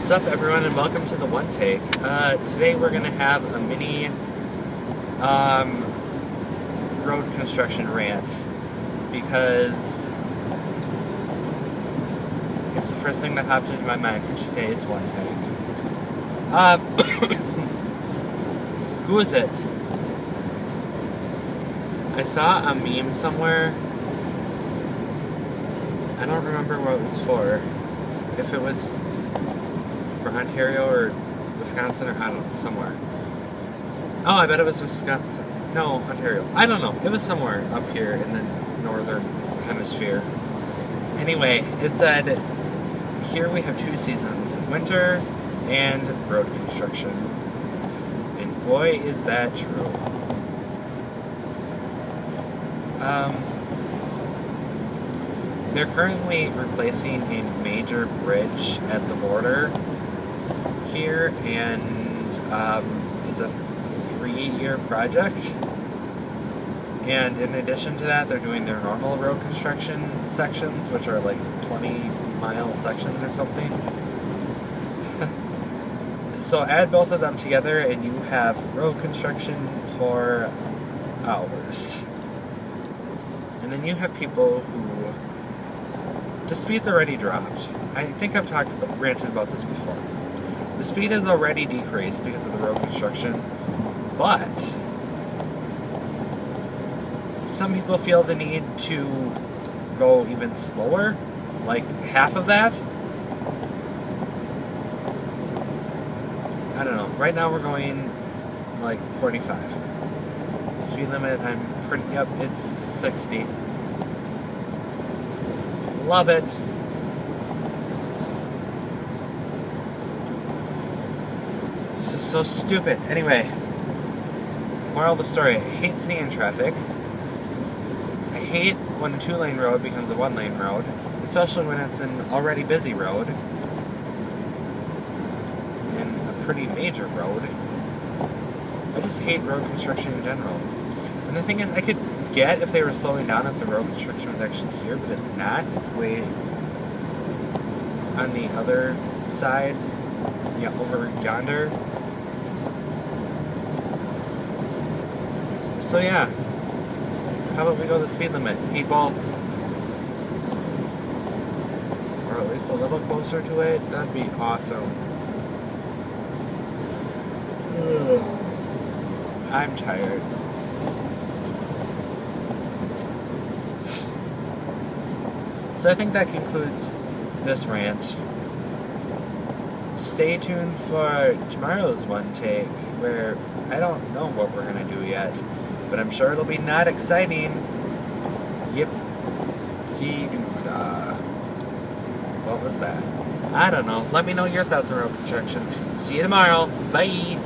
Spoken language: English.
What's up, everyone, and welcome to the One Take. Today we're going to have a mini road construction rant because it's the first thing that popped into my mind for today's One Take. Excuse it. I saw a meme somewhere. I don't remember what it was for. If it was for Ontario or Wisconsin or I don't know, somewhere. Oh, I bet it was Wisconsin. No, Ontario. I don't know. It was somewhere up here in the northern hemisphere. Anyway, it said, here we have two seasons, winter and road construction. And boy, is that true. They're currently replacing a major bridge at the border here, and it's a 3-year project. And in addition to that, they're doing their normal road construction sections, which are like 20-mile sections or something. So add both of them together, and you have road construction for hours. And then you have people who... The speed's already dropped. I think I've ranted about this before. The speed is already decreased because of the road construction, but some people feel the need to go even slower, like half of that. I don't know. Right now we're going like 45. The speed limit, yep, it's 60. Love it. This is so stupid. Anyway, moral of the story, I hate sitting in traffic. I hate when a 2-lane road becomes a 1-lane road, especially when it's an already busy road and a pretty major road. I just hate road construction in general. And the thing is, I could get if they were slowing down if the road construction was actually here, but it's not. It's way on the other side, yeah, over yonder. So yeah, how about we go the speed limit, people? Or at least a little closer to it. That'd be awesome. I'm tired. So I think that concludes this rant. Stay tuned for tomorrow's One Take, where I don't know what we're going to do yet, but I'm sure it'll be not exciting. Yep. What was that? I don't know. Let me know your thoughts on road construction. See you tomorrow. Bye.